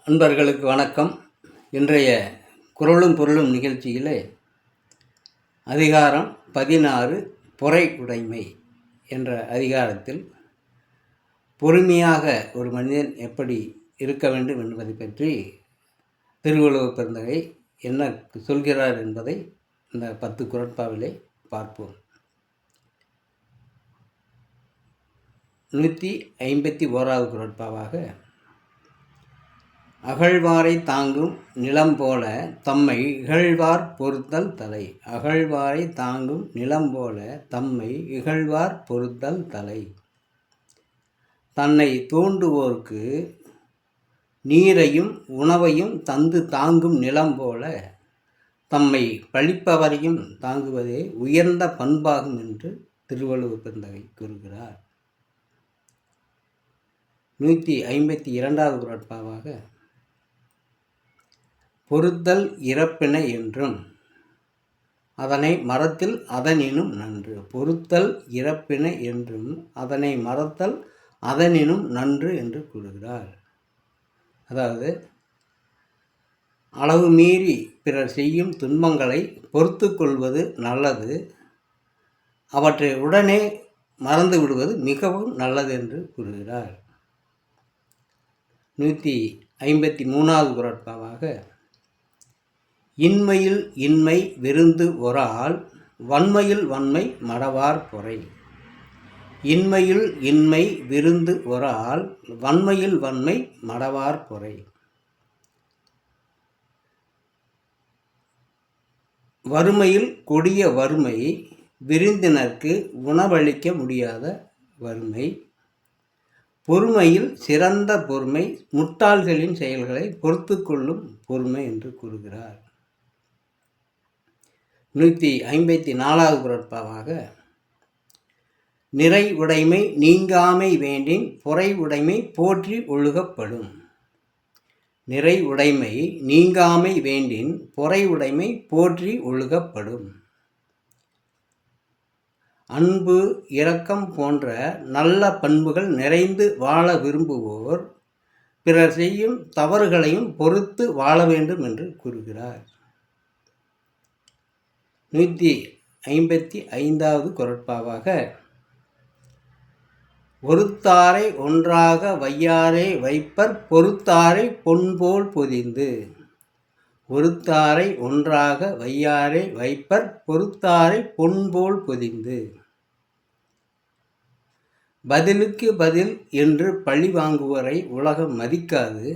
நண்பர்களுக்கு வணக்கம். இன்றைய குரலும் பொருளும் நிகழ்ச்சியிலே அதிகாரம் 16 பொறை உடைமை என்ற அதிகாரத்தில் பொறுமையாக ஒரு மனிதன் எப்படி இருக்க வேண்டும் என்பதை பற்றி திருவள்ளுவர் பெருந்தகை என்ன சொல்கிறார் என்பதை இந்த 10 குறட்பாவிலே பார்ப்போம். 151வது குறட்பாவாக, அகழ்வாரை தாங்கும் நிலம் போல தம்மை இகழ்வார் பொறுத்தல் தலை. அகழ்வாரை தாங்கும் நிலம் போல தம்மை இகழ்வார் பொறுத்தல் தலை. தன்னை தோண்டுவோர்க்கு நீரையும் உணவையும் தந்து தாங்கும் நிலம் போல தம்மை பழிப்பவரையும் தாங்குவதே உயர்ந்த பண்பாகும் என்று திருவள்ளுவர் பெருந்தகை கூறுகிறார். 152வது குறட்பாவாக, பொறுத்தல் இறப்பின என்றும் அதனை மறத்தல் அதனினும் நன்று. பொறுத்தல் இறப்பின என்றும் அதனை மறத்தல் அதனினும் நன்று என்று கூறுகிறார். அதாவது, அளவு மீறி பிறர் செய்யும் துன்பங்களை பொறுத்து கொள்வது நல்லது, அவற்றை உடனே மறந்து விடுவது மிகவும் நல்லது என்று கூறுகிறார். 153வது குறட்பாவாக, இன்மையில் இன்மை விருந்து ஒரால் வன்மையில் வன்மை மடவார் பொறை. இன்மையில் இன்மை விருந்து ஒரால் வன்மையில் வன்மை மடவார் பொறை. வறுமையில் கொடிய வறுமை விருந்தினர்க்கு உணவளிக்க முடியாத வறுமை. பொறுமையில் சிறந்த பொறுமை முட்டாள்களின் செயல்களை பொறுத்து கொள்ளும் பொறுமை என்று கூறுகிறார். 154வது குறட்பாவாக, நிறை உடைமை நீங்காமை வேண்டின் பொறை உடைமை போற்றி ஒழுகப்படும். நிறை உடைமை நீங்காமை வேண்டின் பொறை உடைமை போற்றி ஒழுகப்படும். அன்பு இரக்கம் போன்ற நல்ல பண்புகள் நிறைந்து வாழ விரும்புவோர் பிறர் செய்யும் தவறுகளையும் பொறுத்து வாழ வேண்டும் என்று கூறுகிறார். 155வது குறட்பாவாக, ஒருத்தாரை ஒன்றாக வையாரே வைப்பர் பொறுத்தாரை பொன்போல் பொதிந்து. ஒருத்தாரை ஒன்றாக வையாரே வைப்பர் பொறுத்தாரை பொன்போல் பொதிந்து. பதிலுக்கு பதில் என்று பழி வாங்குவோரை உலகம் மதிக்காது,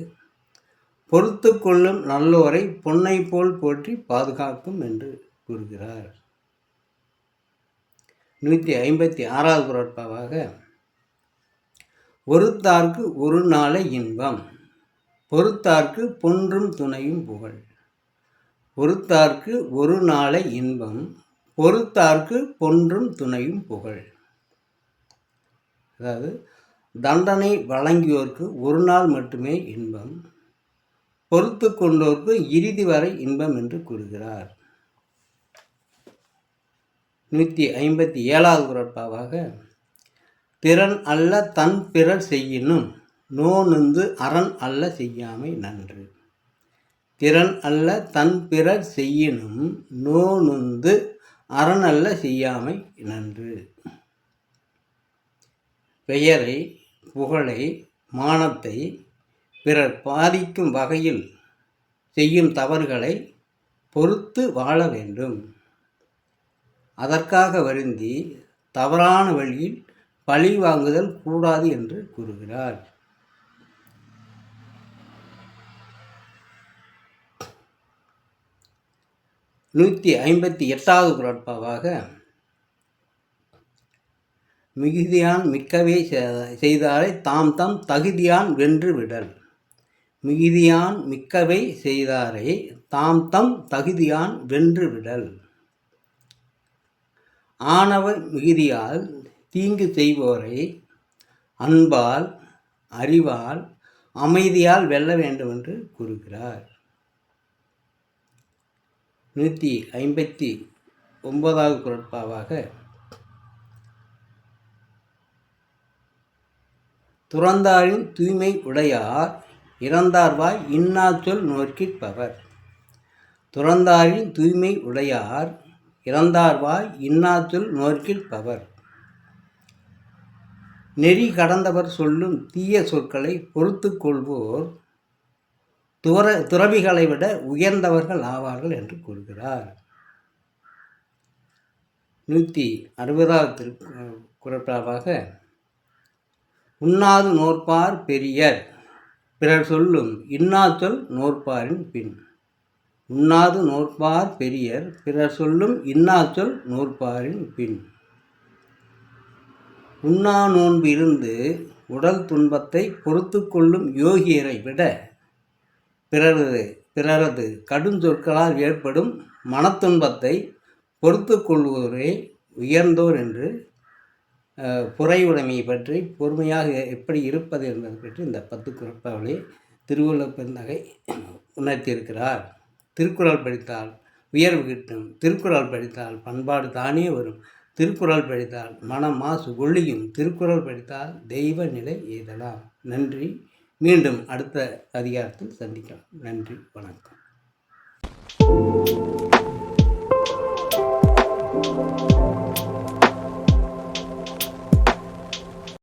பொறுத்து கொள்ளும் நல்லோரை பொன்னை போல் போற்றி பாதுகாக்கும் என்று கூறுகிறார். 156வது குறட்பாவாக, ஒருத்தார்க்கு ஒரு நாளை இன்பம் பொறுத்தார்க்கு பொன்றும் துணையும் புகழ். ஒருத்தார்க்கு ஒரு நாளை இன்பம் பொறுத்தார்க்கு பொன்றும் துணையும் புகழ். அதாவது, தண்டனை வழங்கியோர்க்கு ஒரு நாள் மட்டுமே இன்பம், பொறுத்து கொண்டோர்க்கு இறுதி வரை இன்பம் என்று கூறுகிறார். 157வது குறட்பாவாக, திறன் அல்ல தன் பிறர் செய்யினும் நோனுந்து அரண் அல்ல செய்யாமை நன்று. திறன் அல்ல தன் பிறர் செய்யினும் நோனுந்து அரண் அல்ல செய்யாமை நன்று. பெயரை புகழை மானத்தை பிறர் பாதிக்கும் வகையில் செய்யும் தவறுகளை பொறுத்து வாழ வேண்டும். அதற்காக வருந்தி தவறான வழியில் பழி வாங்குதல் கூடாது என்று கூறுகிறார். 158வது குறட்பாவாக, மிகுதியான் மிக்கவே செய்தாரை தாம் தம் தகுதியான் வென்று விடல். மிகுதியான் மிக்கவை செய்தாரை தாம் தம் தகுதியான் வென்று விடல். ஆணவ மிகுதியால் தீங்கு செய்வோரை அன்பால் அறிவால் அமைதியால் வெல்ல வேண்டும் என்று கூறுகிறார். 159வது குறட்பாவாக, துறந்தாரின் தூய்மை உடையார் இறந்தார்வாய் இன்னாச்சொல் நோக்கிற்பவர். துறந்தாரின் தூய்மை உடையார் இறந்தார்வாய் இன்னாச்சொல் நோக்கிற்பவர். நெறி கடந்தவர் சொல்லும் தீய சொற்களை பொறுத்து கொள்வோர் துறவிகளை விட உயர்ந்தவர்கள் ஆவார்கள் என்று கூறுகிறார். 160வது குறட்பாவாக, உண்ணாது நோற்பார் பெரியர் பிறர் சொல்லும் இன்னாச்சொல் நோற்பாரின் பின். உண்ணாது நோற்பார் பெரியர் பிறர் சொல்லும் இன்னாச்சொல் நோற்பாரின் பின். உண்ணா நோன்பு இருந்து உடல் துன்பத்தை பொறுத்து கொள்ளும் யோகியரை விட பிறரது கடுஞ்சொற்களால் ஏற்படும் மனத்துன்பத்தை பொறுத்து கொள்வோரே உயர்ந்தோர் என்று பொறையுடைமையை பற்றி பொறுமையாக எப்படி இருப்பது என்பது பற்றி இந்த 10 குறட்பாவிலே திருவள்ளுவர் பெருந்தகை உணர்த்தியிருக்கிறார். திருக்குறள் படித்தால் உயர்வு கிட்டும், திருக்குறள் படித்தால் பண்பாடு தானே வரும், திருக்குறள் படித்தால் மனம் மாசு ஒழியும், திருக்குறள் படித்தால் தெய்வ நிலை எய்தலாம். நன்றி. மீண்டும் அடுத்த அதிகாரத்தில் சந்திக்கலாம். நன்றி, வணக்கம்.